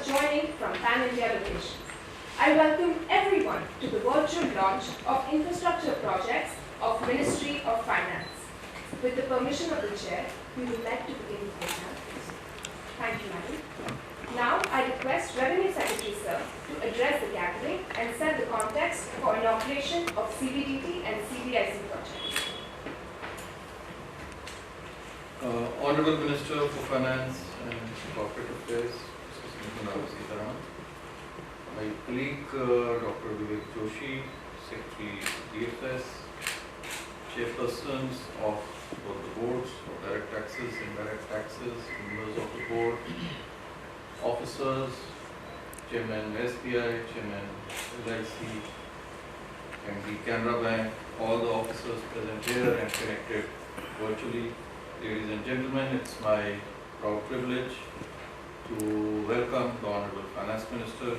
joining from pan-India locations. I welcome everyone to the virtual launch of infrastructure projects of Ministry of Finance. With the permission of the Chair, we would like to begin the program. Thank you, Madam. Now, I request Revenue Secretary Sir to address the gathering and set the context for inauguration of CBDT and CBIC projects. Honorable Minister for Finance and Corporate Affairs, Ms. Nirmala Sitharaman, my colleague Dr. Joshi, Secretary DFS, chairpersons of both the boards of direct taxes, indirect taxes, members of the board, officers, Chairman SBI, Chairman LIC, MD Canara Bank, all the officers present here and connected virtually. Ladies and gentlemen, it's my proud privilege to welcome the Honorable Finance Minister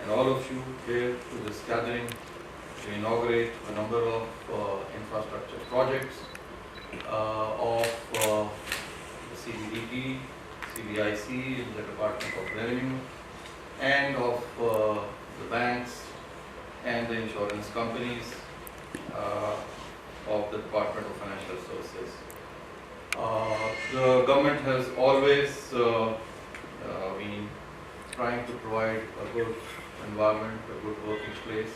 and all of you here to this gathering to inaugurate a number of infrastructure projects of the CBDT, CBIC in the Department of Revenue, and of the banks and the insurance companies of the Department of Financial Services. The government has always been trying to provide a good environment, a good working place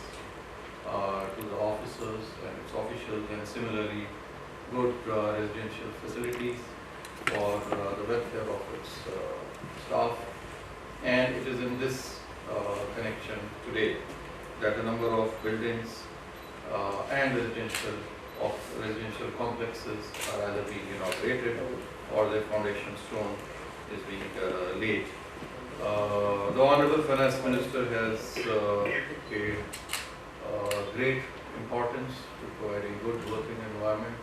to the officers and its officials, and similarly good residential facilities for the welfare of its staff. And it is in this connection today that a number of buildings and residential complexes are either being inaugurated or their foundation stone is being laid. The Honorable Finance Minister has paid great importance to providing good working environment,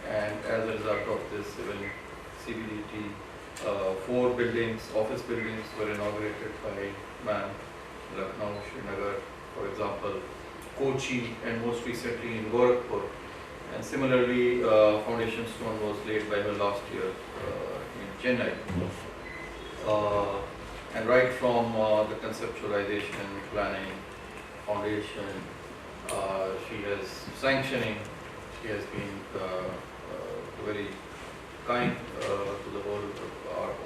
and as a result of this, even CBDT, 4 buildings, office buildings were inaugurated by MAN, Lucknow, Srinagar, for example, Kochi, and most recently in Dwarka. And similarly, foundation stone was laid by her last year in Chennai. And right from the conceptualization, planning, foundation, she has sanctioning, she has been very kind to the whole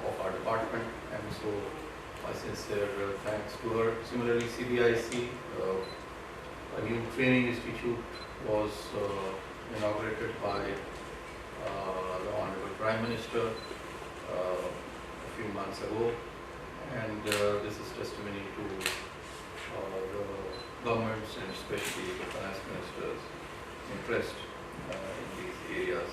of our department, and so my sincere thanks to her. Similarly, CBIC, a new training institute, was inaugurated by the Honorable Prime Minister a few months ago, and this is testimony to the government's and especially the Finance Minister's interest in these areas.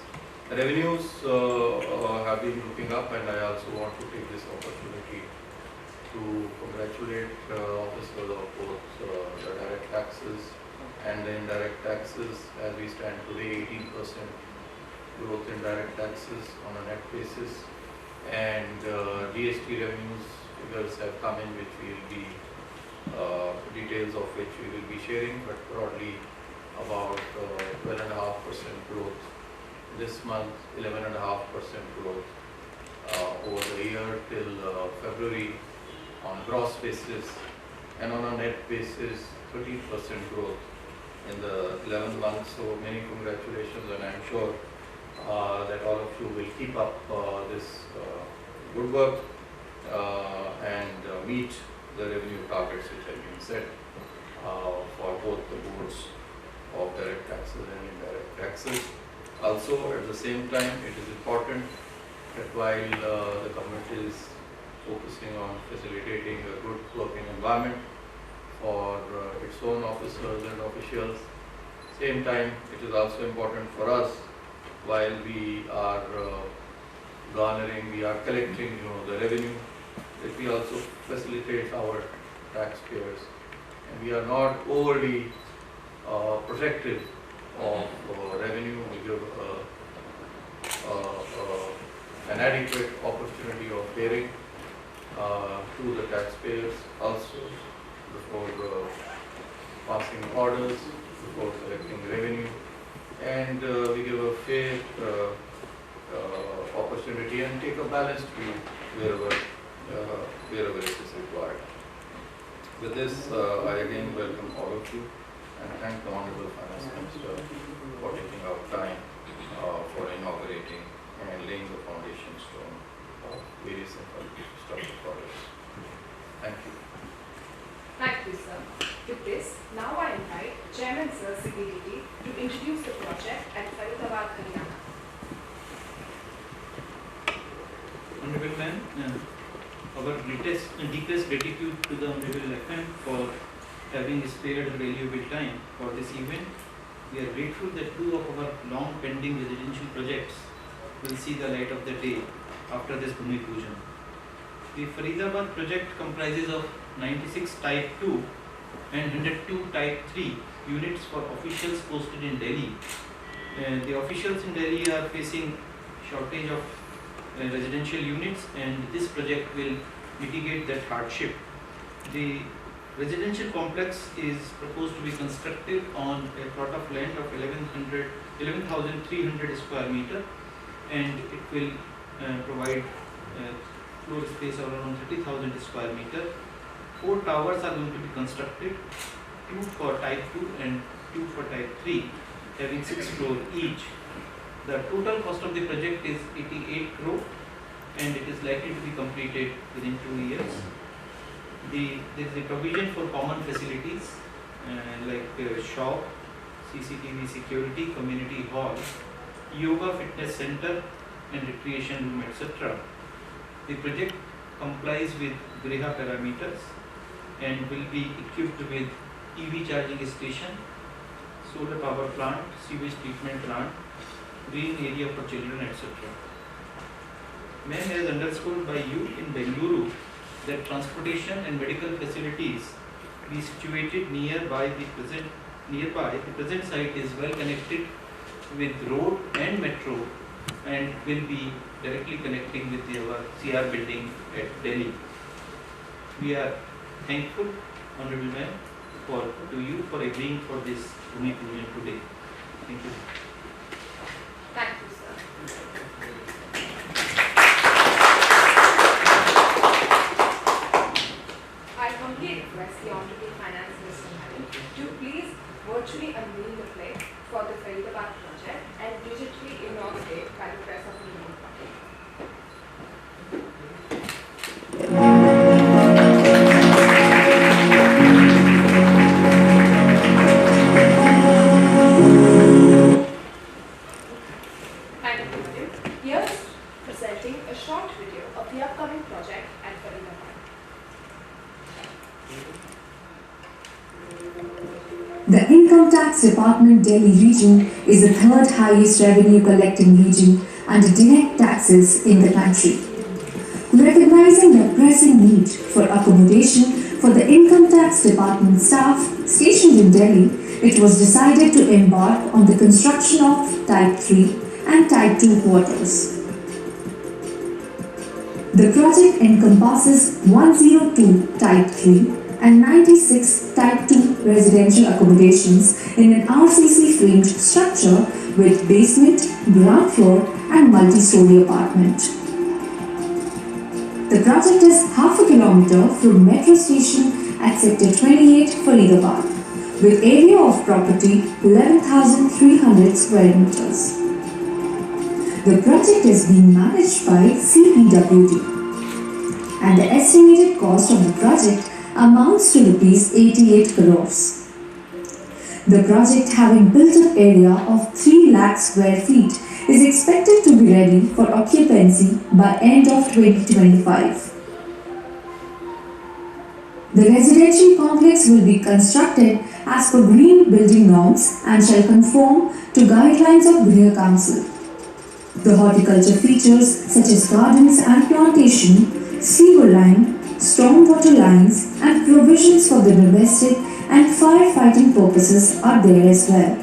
The revenues have been looking up, and I also want to take this opportunity to congratulate officers of both the direct taxes and the indirect taxes. As we stand today, 18% growth in direct taxes on a net basis, and GST revenues figures have come in, which we will be details of which we will be sharing, but broadly about 12.5% growth this month, 11.5% growth over the year till February on gross basis, and on a net basis 13% growth in the 11 months. So many congratulations, and I'm sure that all of you will keep up this good work and meet the revenue targets which have been set for both the boards of direct taxes and indirect taxes. Also, at the same time, it is important that while the government is focusing on facilitating a good working environment for its own officers and officials, same time it is also important for us, while we are collecting the revenue, that we also facilitate our taxpayers, and we are not overly protective of revenue. We give an adequate opportunity of hearing to the taxpayers also before passing orders, before collecting revenue, and we give a fair opportunity and take a balanced view wherever it is required. With this, I again welcome all of you and thank the Honorable Finance Minister for taking out time for inaugurating and laying the foundation stone of various infrastructure projects. Thank you. Thank you, sir. With this, now I invite Chairman Sir CBDT to introduce the project at Faridabad, Haryana. Honorable Ma'am, our deepest gratitude to the Honorable FM for having spared a valuable time for this event. We are grateful that two of our long pending residential projects will see the light of the day after this Bhumi Pujan. The Faridabad project comprises of 96 Type 2 and 102 Type 3 units for officials posted in Delhi. The officials in Delhi are facing shortage of residential units, and this project will mitigate that hardship. The residential complex is proposed to be constructed on a plot of land of 11,300 square meter, and it will provide floor space of around 30,000 square meter. 4 towers are going to be constructed, 2 for type 2 and 2 for type 3, having 6 floors each. The total cost of the project is 88 crore and it is likely to be completed within 2 years. There is a provision for common facilities like shop, CCTV security, community hall, yoga fitness center and recreation room, etc. The project complies with Griha parameters and will be equipped with EV charging station, solar power plant, sewage treatment plant, green area for children, etc. Ma'am, as underscored by you in Bengaluru, that transportation and medical facilities be situated nearby. The present site is well connected with road and metro and will be directly connecting with our CR building at Delhi. We are thankful, Honorable Ma'am, to you for agreeing for this Bhumi Pujan today. Thank you. Thank you, sir. I humbly request the Honorable Finance Minister to please virtually unveil the flag for the Faridabad project and digitally inaugurate by the press of the Union Republic. Thank you, madam. Here's presenting a short video of the upcoming project at Faridabad. The Income Tax Department Delhi region is the third highest revenue collecting region under direct taxes in the country. Recognizing the pressing need for accommodation for the Income Tax Department staff stationed in Delhi, it was decided to embark on the construction of Type 3 and Type 2 quarters. The project encompasses 102 Type 3 and 96 Type 2 residential accommodations in an RCC framed structure with basement, ground floor and multi-story apartment. The project is half a kilometer from metro station at Sector 28 Faridabad with area of property 11,300 square meters. The project is being managed by CPWD and the estimated cost of the project amounts to Rs 88 crores. The project, having built-up area of 3 lakh square feet, is expected to be ready for occupancy by end of 2025. The residential complex will be constructed as per green building norms and shall conform to guidelines of Griha Council. The horticulture features such as gardens and plantation, sewer line, stormwater lines and provisions for the domestic and firefighting purposes are there as well.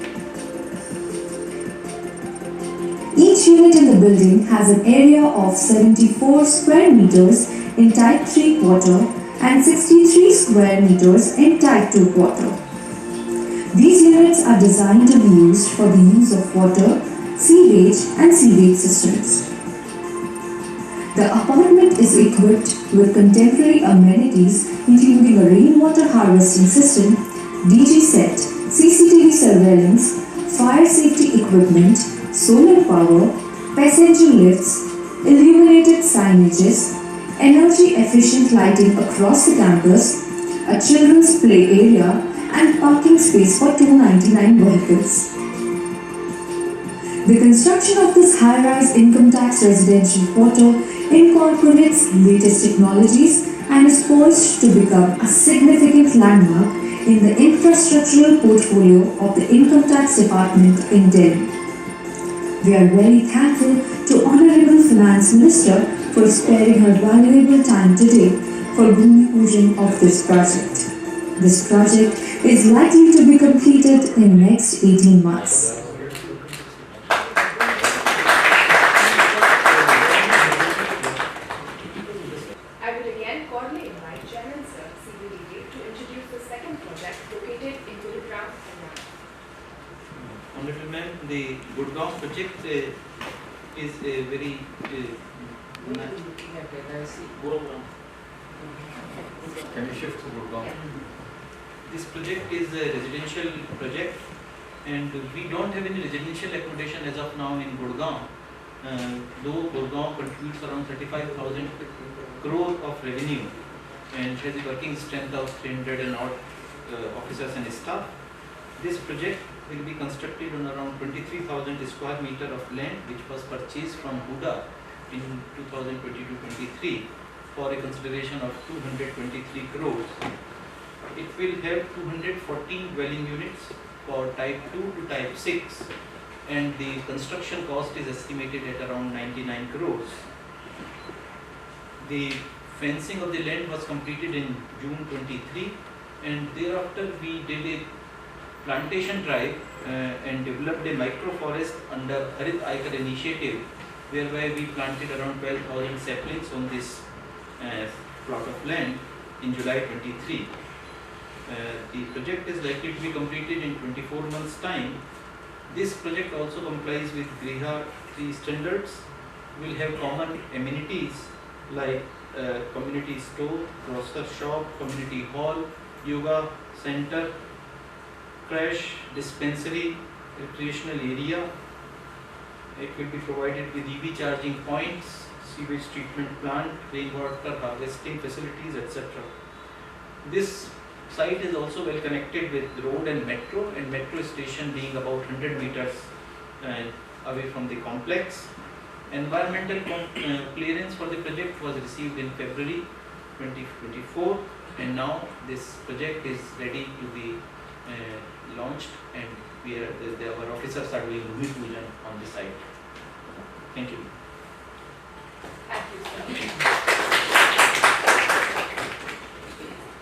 Each unit in the building has an area of 74 square meters in Type 3 quarter and 63 square meters in Type 2 quarter. These units are designed to be used for the use of water, sewage and sewage systems. The apartment is equipped with contemporary amenities including including a rainwater harvesting system, DG set, CCTV surveillance, fire safety equipment, solar power, passenger lifts, illuminated signages, energy efficient lighting across the campus, a children's play area, and parking space for 299 vehicles. The construction of this high-rise income tax residential quarter incorporates latest technologies and is poised to become a significant landmark in the infrastructural portfolio of the Income Tax Department in Delhi. We are very thankful to Honorable Finance Minister for sparing her valuable time today for Bhumi Pujan of this project. This project is likely to be completed in next 18 months. I would again cordially invite Chairman Sir CBDK to introduce the second project located in Gurugram, Haryana. Honorable Ma'am, the Gurgaon project is a very Can you shift to Gurgaon? this project is a residential project, and we don't have any residential accommodation as of now in Gurgaon. Though Gurgaon contributes around 35,000 crore of revenue and has a working strength of 300 and odd officers and staff, this project will be constructed on around 23,000 square meter of land which was purchased from Buda in 2022-23 for a consideration of 223 crores. It will have 214 dwelling units for type 2 to type 6, and the construction cost is estimated at around 99 crores. The fencing of the land was completed in June 23, and thereafter we did a plantation drive and developed a microforest under Harit Aikar initiative, whereby we planted around 12,000 saplings on this plot of land in July 23. The project is likely to be completed in 24 months' time. This project also complies with Griha 3 standards. We will have common amenities like community store, grocer shop, community hall, yoga center, crash, dispensary, recreational area. It will be provided with EV charging points, sewage treatment plant, rainwater harvesting facilities, etc. This site is also well connected with road and metro station being about 100 meters away from the complex. Environmental clearance for the project was received in February 2024, and now this project is ready to be launched, and our officers are doing Bhumi Pujan on the site. Thank you. Thank you, sir.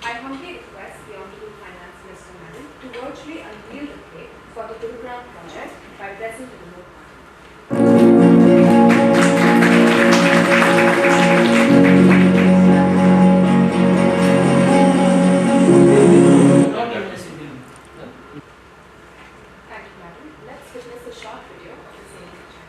I humbly request the Honorable Finance Minister Madam to virtually unveil the cake for the Gurugram project by blessing the remote. Thank you, madam. Let's witness a short video of the same project.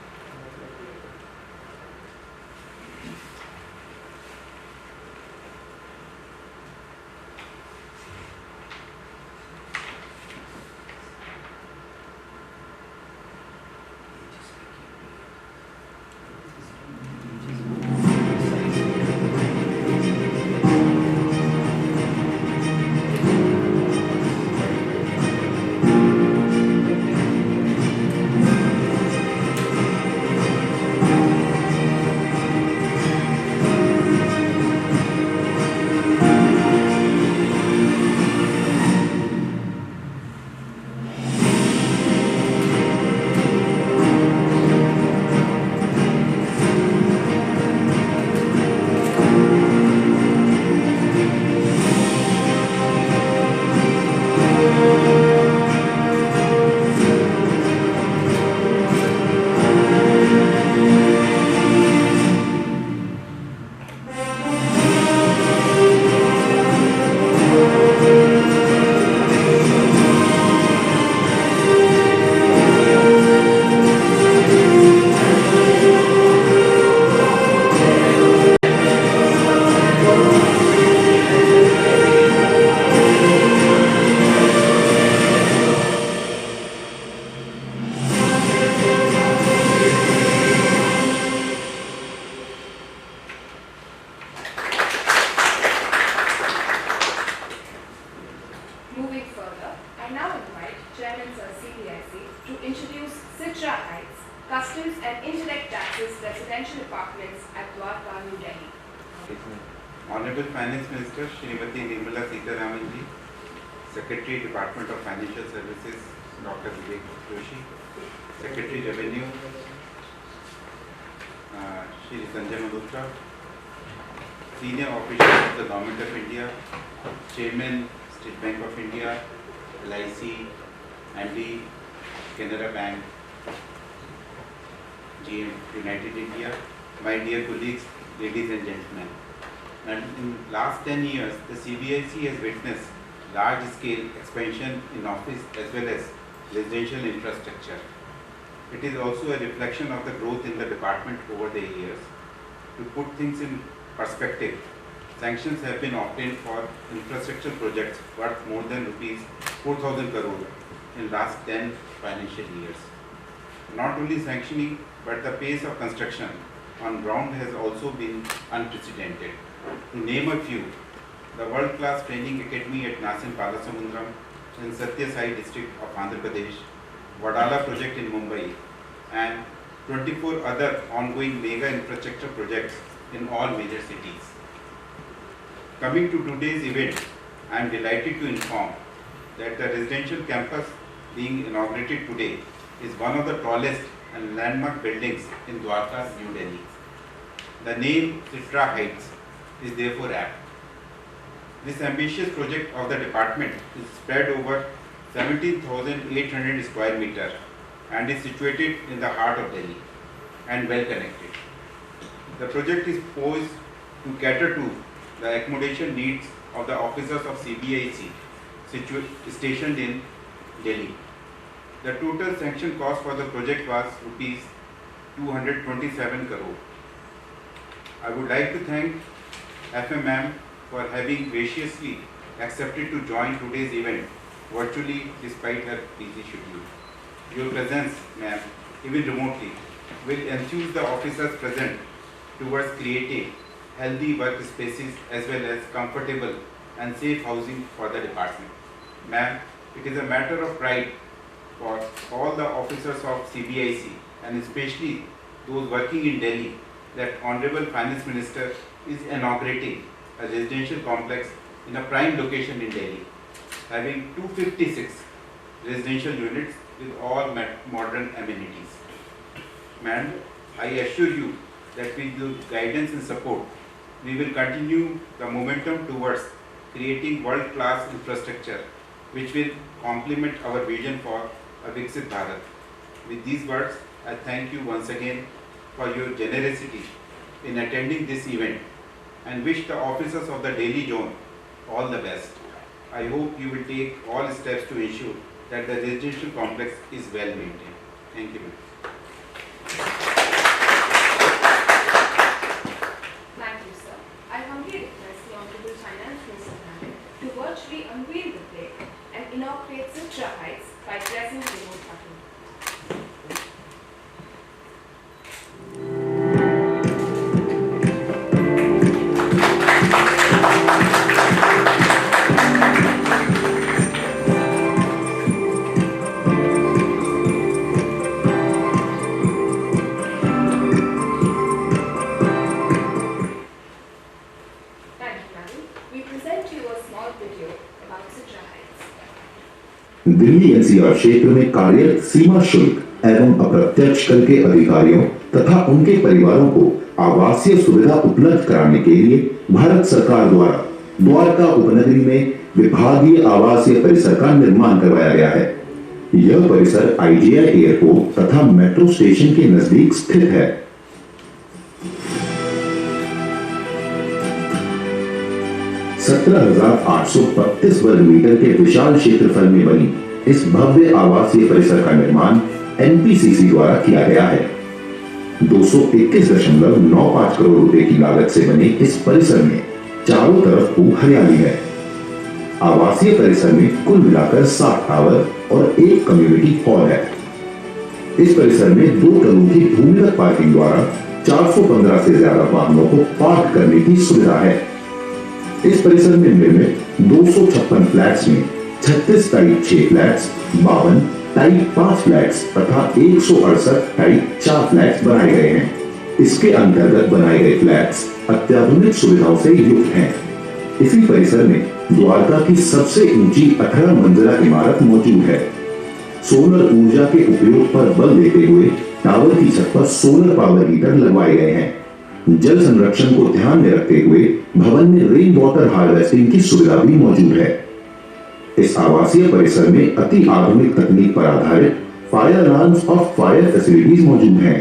Hon'ble Finance Minister Srimati Nirmala Sitharaman ji, Secretary Department of Financial Services Dr. Vivek Joshi, Secretary Revenue Shri Sanjay Malhotra, Senior Officials of the Government of India, Chairman State Bank of India, LIC, MD Canara Bank, GM United India, my dear colleagues, ladies and gentlemen. And in last 10 years, the CBIC has witnessed large-scale expansion in office as well as residential infrastructure. It is also a reflection of the growth in the department over the years. To put things in perspective, sanctions have been obtained for infrastructure projects worth more than rupees 4,000 crore in last 10 financial years. Not only sanctioning, but the pace of construction on ground has also been unprecedented. To name a few, the world-class training academy at Nasim Palasamundram in Satya Sai district of Andhra Pradesh, Wadala project in Mumbai, and 24 other ongoing mega infrastructure projects in all major cities. Coming to today's event, I am delighted to inform that the residential campus being inaugurated today is one of the tallest and landmark buildings in Dwarka, New Delhi. The name CITRA Heights is therefore apt. This ambitious project of the department is spread over 17,800 square meters and is situated in the heart of Delhi and well connected. The project is poised to cater to the accommodation needs of the officers of CBIC stationed in Delhi. The total sanction cost for the project was rupees 227 crore. I would like to thank FMM for having graciously accepted to join today's event virtually despite her busy schedule. Your presence, ma'am, even remotely, will enthuse the officers present towards creating healthy workspaces as well as comfortable and safe housing for the department. Ma'am, it is a matter of pride for all the officers of CBIC and especially those working in Delhi that Honorable Finance Minister is inaugurating a residential complex in a prime location in Delhi, having 256 residential units with all modern amenities. Ma'am, I assure you that with your guidance and support, we will continue the momentum towards creating world-class infrastructure which will complement our vision for a Viksit Bharat. With these words, I thank you once again for your generosity in attending this event and wish the officers of the Delhi zone all the best. I hope you will take all steps to ensure that the residential complex is well maintained. Thank you. Thank you, sir. I humbly request the Honorable Finance Minister Ms. to virtually unveil the plaque and inaugurate CITRA Heights by pressing the remote button. Delhi NCR क्षेत्र में कार्यरत सीमा शुल्क एवं अप्रत्यक्ष कर के अधिकारियों तथा उनके परिवारों को आवासीय सुविधा उपलब्ध कराने के लिए भारत सरकार द्वारा द्वारका उपनगरी में विभागीय आवासीय परिसर का निर्माण करवाया गया है। यह परिसर आईजीआई एयरपोर्ट तथा मेट्रो स्टेशन के नजदीक स्थित है। (17,832 वर्ग मीटर के विशाल क्षेत्रफल में बनी इस भव्य आवासीय परिसर का निर्माण एनपीसीसी द्वारा किया गया है। 221.95 करोड़ रुपए की लागत से बने इस परिसर में चारों तरफ खूब हरियाली है। आवासीय परिसर में कुल मिलाकर 60 टावर और एक कम्युनिटी हॉल है। इस परिसर में 2 करोड़ की भूमिगत पार्किंग द्वारा 415 से ज्यादा वाहनों को पार्क करने की सुविधा है। इस परिसर में निर्मित 256 फ्लैट्स में 36 टाइप 6 फ्लैट्स, 52 टाइप 5 फ्लैट्स तथा 168 टाइप 4 फ्लैट्स बनाए गए हैं। इसके अंतर्गत बनाए गए फ्लैट्स अत्याधुनिक सुविधाओं से युक्त हैं। इसी परिसर में द्वारका की सबसे ऊंची 18 मंजिला इमारत मौजूद है। सोलर ऊर्जा के उपयोग पर बल देते हुए टावर की छत पर सोलर पावर हीटर लगवाए गए हैं। जल संरक्षण को ध्यान में रखते हुए भवन में रेन वाटर हार्वेस्टिंग की सुविधा भी मौजूद है। इस आवासीय परिसर में अति आधुनिक तकनीक पर आधारित फायर अलार्म्स और फायर फैसिलिटीज मौजूद हैं।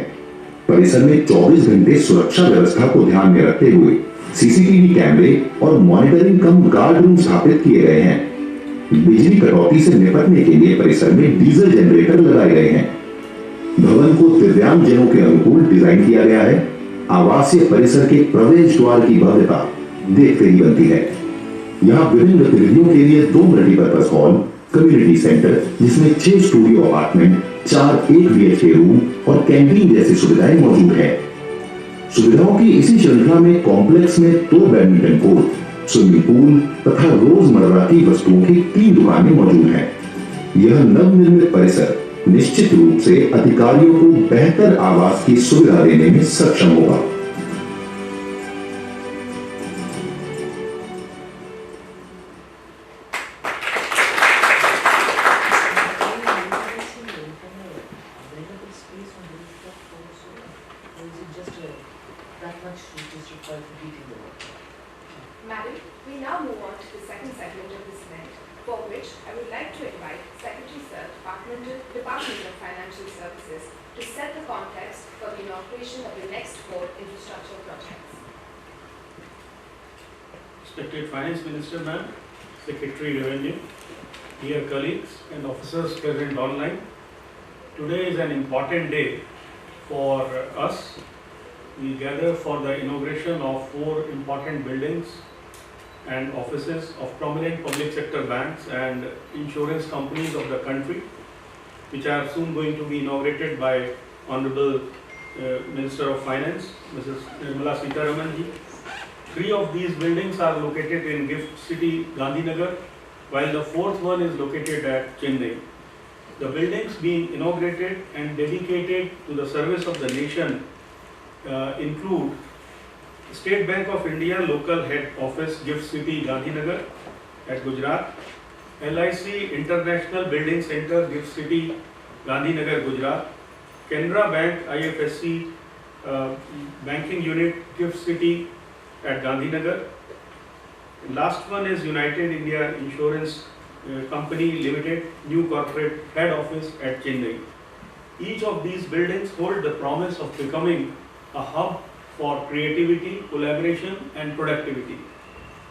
परिसर में 24 घंटे सुरक्षा व्यवस्था को ध्यान में रखते हुए सीसीटीवी कैमरे और मॉनिटरिंग कम गार्ड रूम स्थापित किए गए हैं। बिजली कटौती से निपटने के लिए परिसर में डीजल जनरेटर लगाए गए हैं। भवन को दिव्यांगजनों के अनुकूल डिजाइन किया गया है। आवासीय परिसर के प्रवेश द्वार की भव्यता देखते ही बनती है। यहाँ विभिन्न गतिविधियों के लिए 2 मल्टीपर्पज हॉल, कम्युनिटी सेंटर जिसमें 6 स्टूडियो अपार्टमेंट, 4 1 BHK रूम और कैंटीन जैसी सुविधाएं मौजूद है। सुविधाओं की इसी श्रृंखला में कॉम्प्लेक्स में 2 बैडमिंटन कोर्ट, स्विमिंग पूल तथा रोजमर्रा की वस्तुओं की 3 दुकानें मौजूद हैं। यह नवनिर्मित परिसर निश्चित रूप से अधिकारियों को बेहतर आवास की सुविधा देने में सक्षम होगा। Madam, we now move on to the second segment of this event, for which I would like to invite Secretary Sir, Department of Financial Services, to set the context for the inauguration of the next 4 infrastructure projects. Respected Finance Minister Ma'am, Secretary Revenue, dear colleagues and officers present online, today is an important day for us. We gather for the inauguration of 4 important buildings and offices of prominent public sector banks and insurance companies of the country, which are soon going to be inaugurated by Hon'ble Minister of Finance, Mrs. Nirmala Sitharaman ji. 3 of these buildings are located in Gift City, Gandhinagar, while the 4th one is located at Chennai. The buildings being inaugurated and dedicated to the service of the nation include State Bank of India local head office, Gift City, Gandhinagar at Gujarat, LIC International Building Center, Gift City, Gandhinagar, Gujarat, Canara Bank IFSC Banking Unit, Gift City at Gandhinagar. Last one is United India Insurance Company Limited, new corporate head office at Chennai. Each of these buildings hold the promise of becoming a hub for creativity, collaboration and productivity.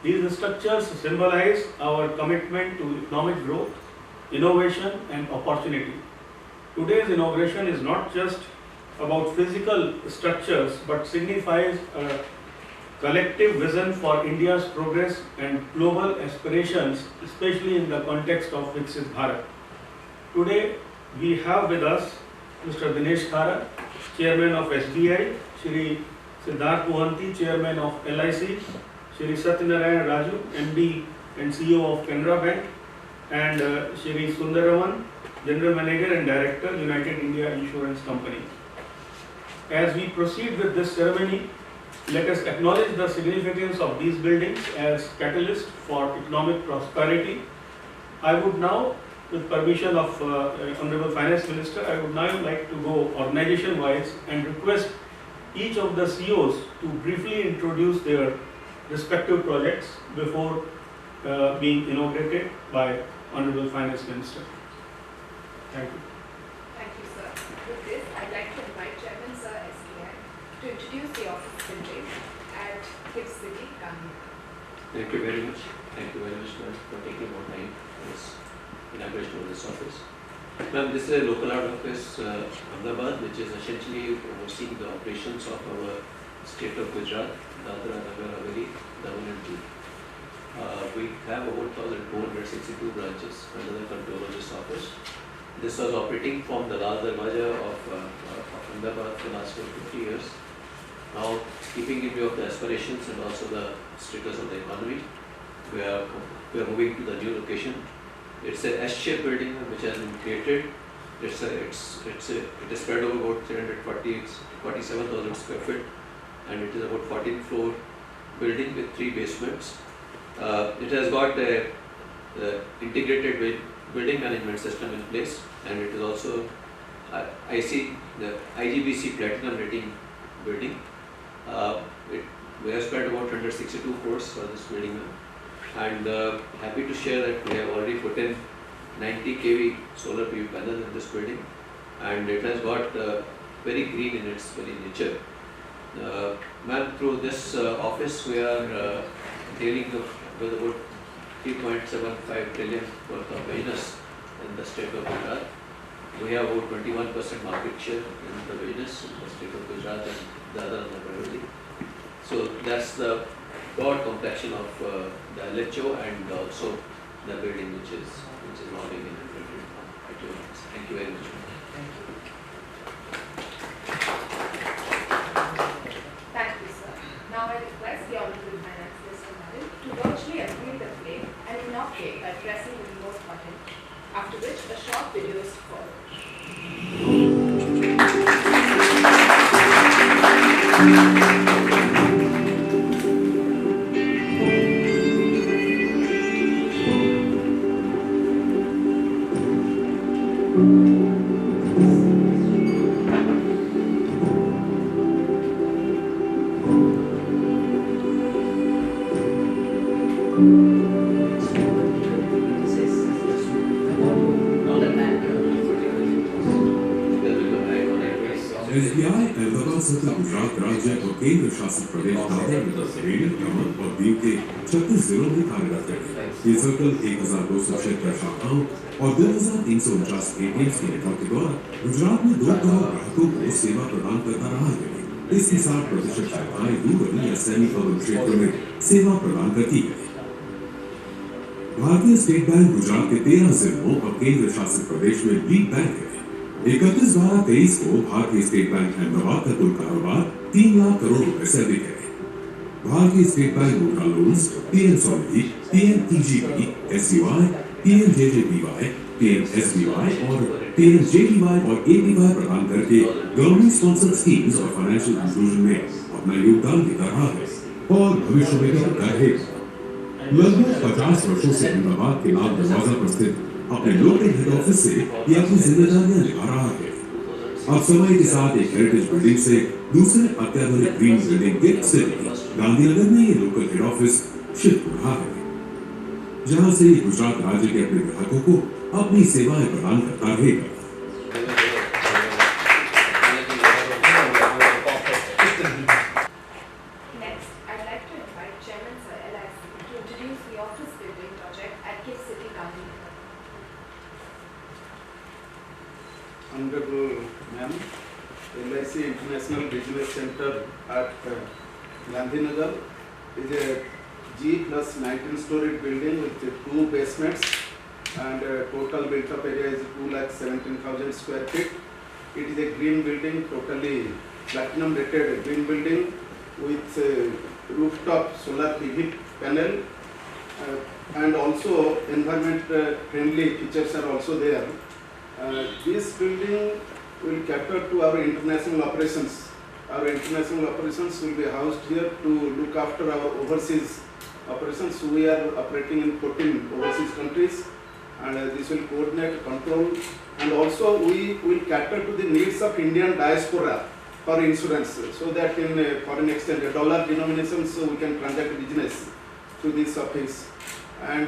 These structures symbolize our commitment to economic growth, innovation and opportunity. Today's inauguration is not just about physical structures but signifies a collective vision for India's progress and global aspirations, especially in the context of Viksit Bharat. Today we have with us Mr. Dinesh Khara, Chairman of SBI, Shri Siddharth Mohanty, Chairman of LIC, Shri Satyanarayan Raju, MD and CEO of Canara Bank, and Shri Sundaraman, General Manager and Director, United India Insurance Company. As we proceed with this ceremony, let us acknowledge the significance of these buildings as catalyst for economic prosperity. I would now, with permission of Honorable Finance Minister, I would now like to go organization-wise and request each of the CEOs to briefly introduce their respective projects before being inaugurated by Honorable Finance Minister. Thank you. Thank you, sir. With this, I'd like to invite Chairman Sir SBI to introduce the office building at Gift City, Gandhinagar. Thank you very much. Thank you very much, ma'am, for taking more time for this inauguration of this office. Ma'am, this is a local out office, Ahmedabad, which is essentially overseeing the operations of our state of Gujarat, Dadra, Nagar Haveli, Daman and Diu. We have over 1,462 branches under the control of this office. This was operating from the Lal Darwaja of Ahmedabad for the last 50 years. Now, keeping in view of the aspirations and also the status of the economy, we are moving to the new location. It's a S-shaped building which has been created. It is spread over about 47,000 square feet, and it is about 14-floor building with 3 basements. It has got a integrated building management system in place, and it is also I see the IGBC Platinum rating building. We have spent about 162 crores for this building now, and happy to share that we have already put in 90 kV solar PV panels in this building, and it has got very green in its very nature. Ma'am, through this office we are dealing with about 3.75 trillion worth of business in the state of Gujarat. We have about 21% market share in the business in the state of Gujarat and the other in the privately. So that's the broad complexion of the LHO and also the building which is now being inaugurated. Thank you very much. Thank you, sir. Now I request the Honorable Finance Minister Madam to virtually unveil the flag and inaugurate by pressing the remote button, after which a short video is to follow. SBI Ahmedabad सहित गुजरात राज्य और केंद्र शासित प्रदेश दादरा नगर हवेली दमन और दीव के 36 जिलों में कार्यरत है। ये सर्कल 1276 शाखाओं और 2349 ATMs के नेटवर्क के द्वारा गुजरात में 2 करोड़ ग्राहकों को सेवा प्रदान करता रहा है। इसकी 60% शाखाएं रूरल या सेमी अर्बन क्षेत्रों में सेवा प्रदान करती है। भारतीय स्टेट बैंक गुजरात के 13 जिलों और केंद्र शासित प्रदेश में लीड बैंक है। 31/12/23 को भारतीय स्टेट बैंक अहमदाबाद का कुल कारोबार 3 लाख करोड़ रुपए से अधिक है। भारतीय स्टेट बैंक मुद्रा loans, PN सॉलिडी, PNEGB, SUI, PNJJBY, PNSBY और PNJDY और ABY प्रदान करके गवर्नमेंट स्पॉन्सर्ड स्कीम्स और फाइनेंशियल इंक्लूजन में अपना योगदान दे रहा है और भविष्य में भी करता रहेगा। लगभग 50 वर्षों से अहमदाबाद के लाल दरवाजा पर स्थित अपने लोकल हेड ऑफिस से ये अपनी जिम्मेदारियां निभा रहा है। अब समय के साथ एक हेरिटेज बिल्डिंग से दूसरे अत्याधुनिक ग्रीन बिल्डिंग गिफ्ट से गांधीनगर में ये लोकल हेड ऑफिस शिफ्ट हो रहा है, जहां से गुजरात राज्य के अपने ग्राहकों को अपनी सेवाएं प्रदान करता रहेगा। Honorable Ma'am, LIC International Business Center at Gandhinagar is a G+19-story building with 2 basements and total built-up area is 2,17,000 square feet. It is a green building, totally platinum rated green building with rooftop solar PV panel and also environment friendly features are also there. This building will cater to our international operations. Our international operations will be housed here to look after our overseas operations. We are operating in 14 overseas countries, and this will coordinate, control, and also we will cater to the needs of Indian diaspora for insurance, so that in foreign exchange, dollar denominations, we can transact business through this office. And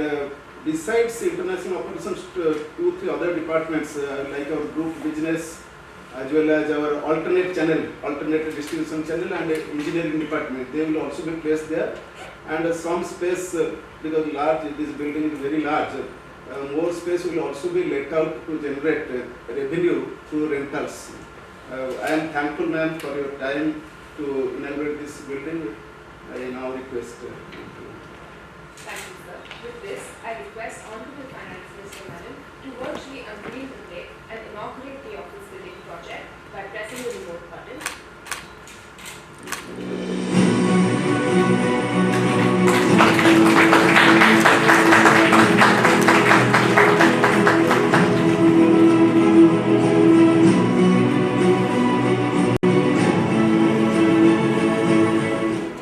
besides international operations, 2-3 other departments like our group business as well as our alternate distribution channel and engineering department, they will also be placed there. And some space, because this building is very large, more space will also be let out to generate revenue through rentals. I am thankful, ma'am, for your time to inaugurate this building. I now request. Thank you, sir. With this, I request Honorable Finance Minister Madam to virtually unveil the flag and inaugurate the office building project by pressing the remote button.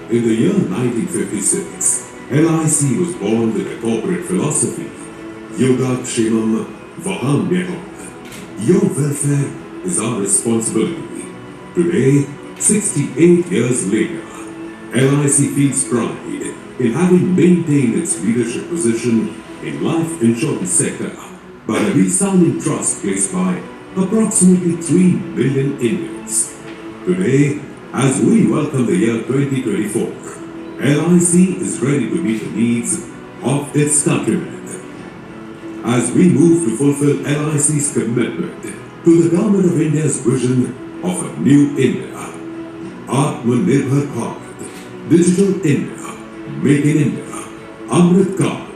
In the year 1956, LIC was born with a corporate philosophy, Yoga Kshemam Vahamyaham. Your welfare is our responsibility. Today, 68 years later, LIC feels pride in having maintained its leadership position in life insurance sector by a resounding trust placed by approximately 3 million Indians. Today, as we welcome the year 2024, LIC is ready to meet the needs of its countrymen. As we move to fulfill LIC's commitment to the Government of India's vision of a new India, Atmanirbhar Bharat, Digital India, Make in India, Amrit Kal,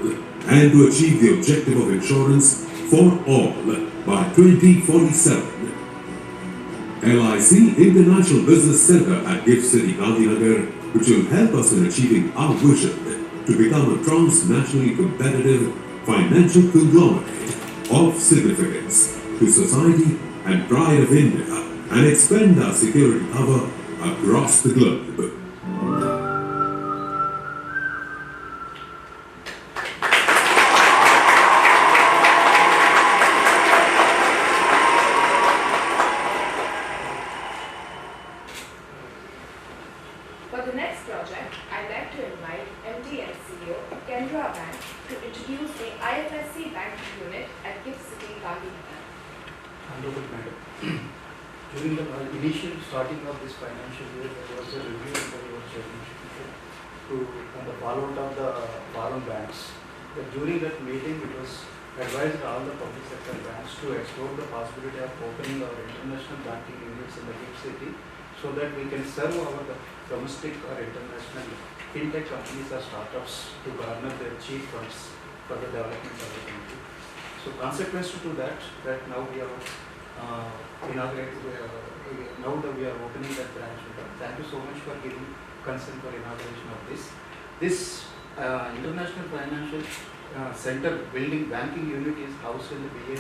and to achieve the objective of insurance for all by 2047. LIC International Business Center at Gift City, Gandhinagar, which will help us in achieving our vision to become a transnationally competitive financial conglomerate of significance to society and pride of India and expand our security cover across the globe. For the next project, I'd like to invite MD and CEO of Canara Bank to introduce the IFSC banking unit at Gift City, Gandhinagar. Honorable Madam, during the initial starting of this financial year, there was a review under your chairmanship on the fallout of the foreign banks. But during that meeting, it was advised all the public sector banks to explore the possibility of opening our international banking units in the Gift City so that we can serve our domestic or international fintech companies or startups to garner their cheap funds for the development of the country. So consequence to that now we are inaugurated, now that we are opening that branch. Thank you so much for giving consent for inauguration of this. This International Financial Center building banking unit is housed in the BAC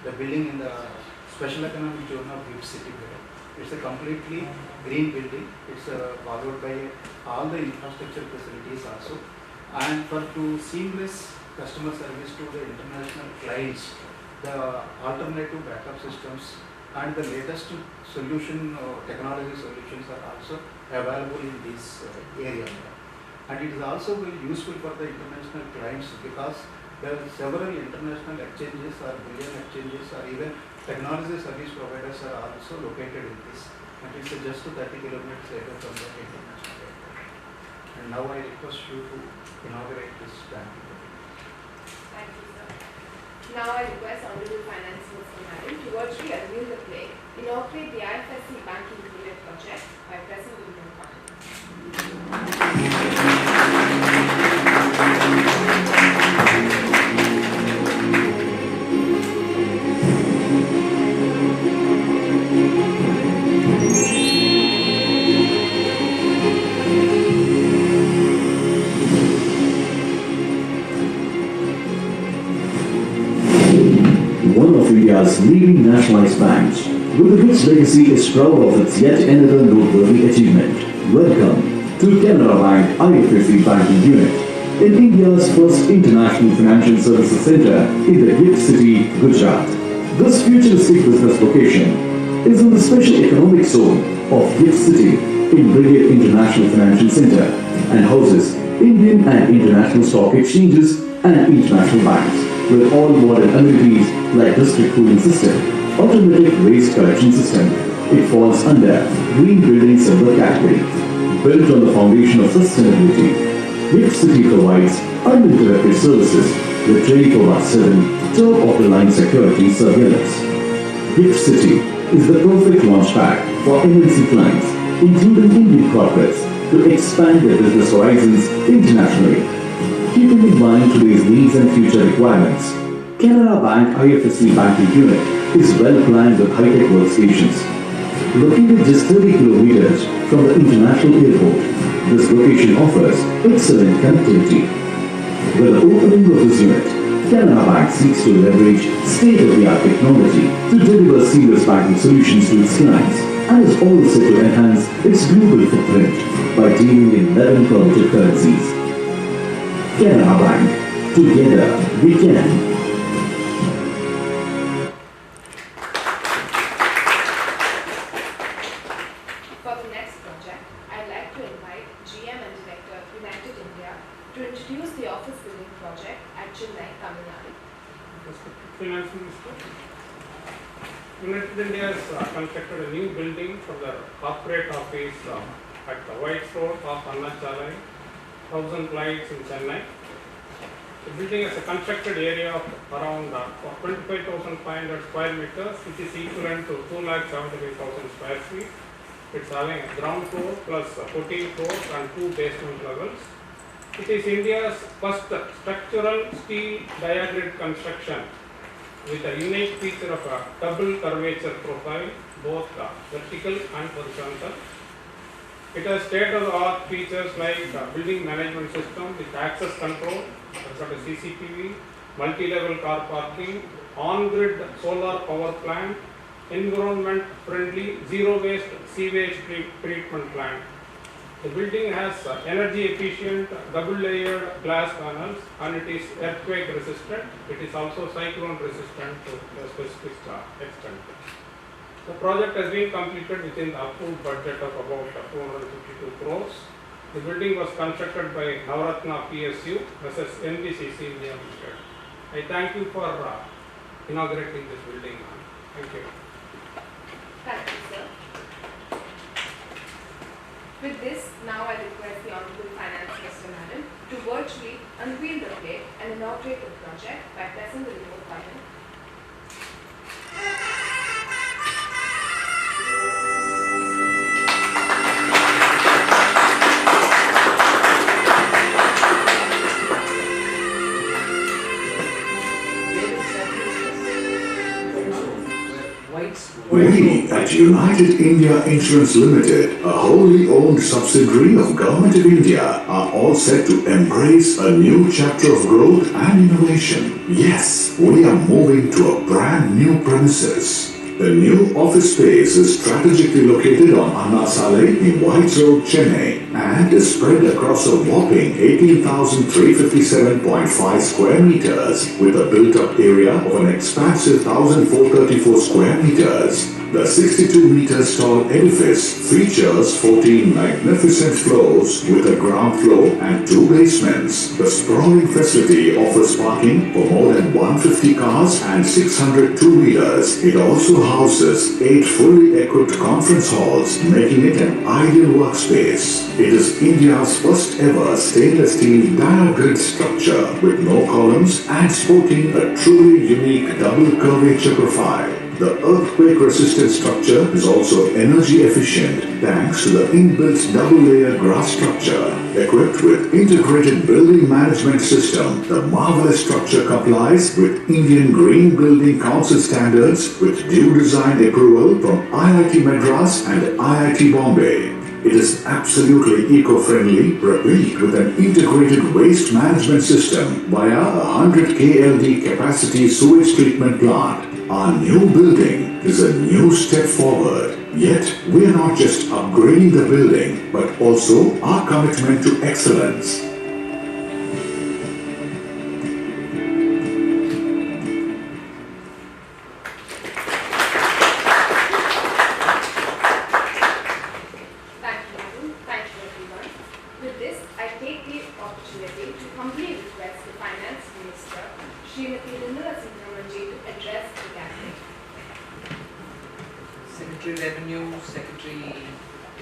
the building in the Special Economic Zone of Gift City. It's a completely green building. It's followed by all the infrastructure facilities also. And to seamless customer service to the international clients, the alternative backup systems and the latest technology solutions are also available in this area. And it is also very useful for the international clients because there are several international exchanges or billion exchanges or even technology service providers are also located in this. And it's just 30 kilometers away from the international airport. And now I request you to inaugurate this banking. Thank you, sir. Now I request Hon'ble Finance Minister Ms. to virtually unveil the play, inaugurate the IFSC banking unit project by pressing the button. One of India's leading nationalized banks, with a rich legacy, is proud of its yet another noteworthy achievement. Welcome to Canara Bank IFSC Banking Unit in India's first international financial services center in the Gift City, Gujarat. This futuristic business location is in the special economic zone of Gift City in Brigade International Financial Center and houses Indian and international stock exchanges and international banks with all modern amenities like district cooling system, automatic waste collection system. It falls under Green Building Silver category. Built on the foundation of sustainability, Gift City provides uninterrupted services with 24/7 top-of-the-line security surveillance. Gift City is the perfect launchpad for MNC clients, including Indian corporates, to expand their business horizons internationally. Keeping in mind today's needs and future requirements, Canara Bank IFSC Banking Unit is well planned with high-tech workstations. Located just 30 kilometers from the international airport, this location offers excellent connectivity. With the opening of this unit, Canara Bank seeks to leverage state-of-the-art technology to deliver seamless banking solutions to its clients and is also to enhance its global footprint by dealing in 11 permitted currencies. Canara Bank. Together we can. For the next project, I'd like to invite GM and Director United India to introduce the office building project at Chennai, Tamil Nadu. Finance Minister. United India has constructed a new building for the corporate office at the White Road of Anna Chalai, 1,000 flights in Chennai. The building has a constructed area of around 25,500 square meters, which is equivalent to 2,75,000 square feet. It's having a ground floor plus 14 floors and 2 basement levels. It is India's first structural steel diagrid construction with a unique feature of a double curvature profile, both vertical and horizontal. It has state-of-the-art features like building management system with access control, got a CCTV, multi-level car parking, on-grid solar power plant, environment-friendly zero-waste sewage treatment plant. The building has energy-efficient double-layered glass panels and it is earthquake-resistant. It is also cyclone-resistant to a specific extent. The project has been completed within the approved budget of about 252 crores. The building was constructed by Navaratna PSU versus NBCC India Limited. I thank you for inaugurating this building. Thank you. Thank you, sir. With this, now I request the Honorable Finance Minister Madam to virtually unveil the plate and inaugurate the project by pressing the remote button. We at United India Insurance Limited, a wholly owned subsidiary of Government of India, are all set to embrace a new chapter of growth and innovation. Yes, we are moving to a brand new premises. The new office space is strategically located on Anna Salai in White Road, Chennai, and is spread across a whopping 18,357.5 square meters with a built-up area of an expansive 1,434 square meters. The 62 meters tall edifice features 14 magnificent floors with a ground floor and 2 basements. The sprawling facility offers parking for more than 150 cars and 600 two-wheelers. It also houses 8 fully equipped conference halls, making it an ideal workspace. It is India's first ever stainless steel diagrid structure with no columns and sporting a truly unique double curvature profile. The earthquake-resistant structure is also energy efficient thanks to the inbuilt double-layer grass structure. Equipped with integrated building management system, the marvelous structure complies with Indian Green Building Council standards with due design approval from IIT Madras and IIT Bombay. It is absolutely eco-friendly, replete with an integrated waste management system via a 100 KLD capacity sewage treatment plant. Our new building is a new step forward. Yet, we are not just upgrading the building, but also our commitment to excellence. Thank you, Madam. Thank you, everyone. With this, I take the opportunity to humbly request the Finance Minister, Srimati Nirmala Sitharaman to address the gathering. Secretary Revenue, Secretary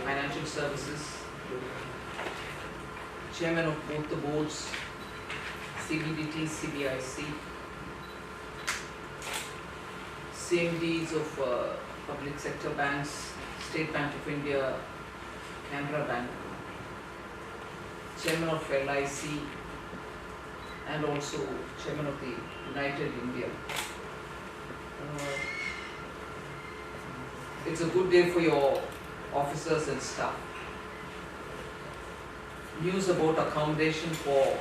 Financial Services, Chairman of both the boards, CBDT, CBIC, CMDs of public sector banks, State Bank of India, Canara Bank, Chairman of LIC, and also Chairman of the United India. It's a good day for your officers and staff. News about accommodation for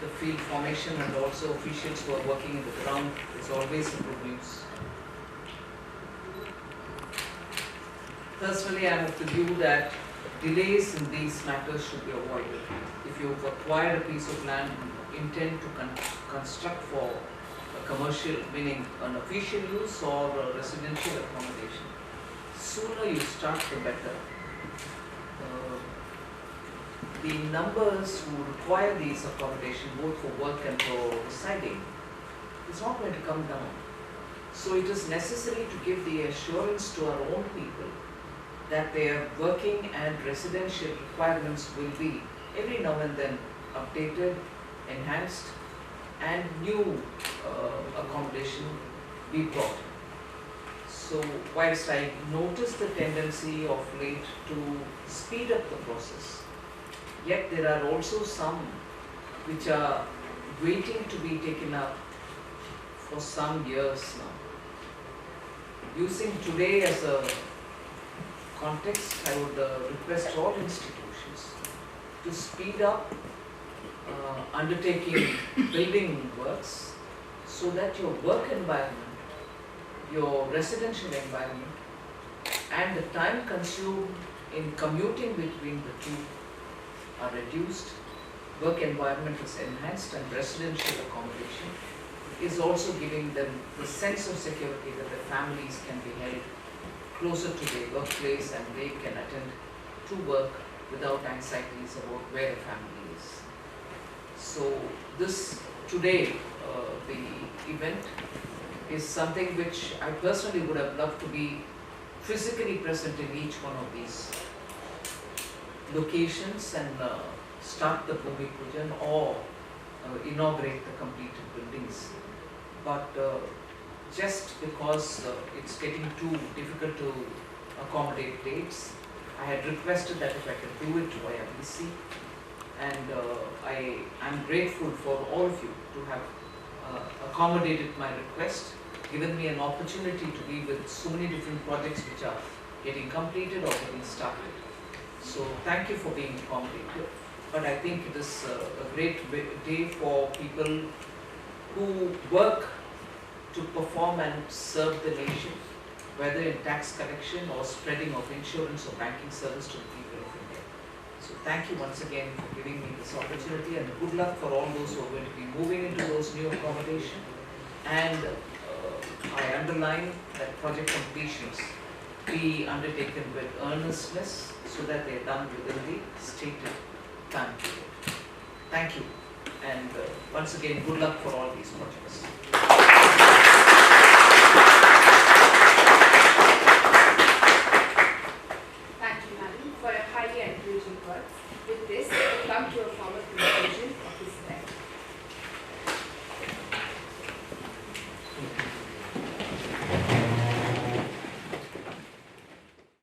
the field formation and also officials who are working in the ground is always a good news. Personally, I have to view that delays in these matters should be avoided. If you've acquired a piece of land and intend to construct for a commercial, meaning an official use or a residential accommodation, sooner you start the better. The numbers who require these accommodation both for work and for residing is not going to come down. So it is necessary to give the assurance to our own people that their working and residential requirements will be every now and then updated, enhanced, and new accommodation be brought. So whilst I noticed the tendency of late to speed up the process, yet there are also some which are waiting to be taken up for some years now. Using today as a context, I would request all institutions to speed up undertaking building works so that your work environment, your residential environment, and the time consumed in commuting between the two are reduced, work environment is enhanced, and residential accommodation is also giving them the sense of security that their families can be held closer to their workplace and they can attend to work without anxieties about where the family is. So this today, the event is something which I personally would have loved to be physically present in each one of these locations and start the Bhumi Pujan or inaugurate the completed buildings. But just because it's getting too difficult to accommodate dates, I had requested that if I could do it via BC, and I am grateful for all of you to have accommodated my request, given me an opportunity to be with so many different projects which are getting completed or getting started. So thank you for being accommodated. But I think it is a great day for people who work to perform and serve the nation, whether in tax collection or spreading of insurance or banking service to the people of India. So thank you once again for giving me this opportunity, and good luck for all those who are going to be moving into those new accommodation. And I underline that project completions be undertaken with earnestness so that they are done within the stated time period. Thank you, and once again good luck for all these projects.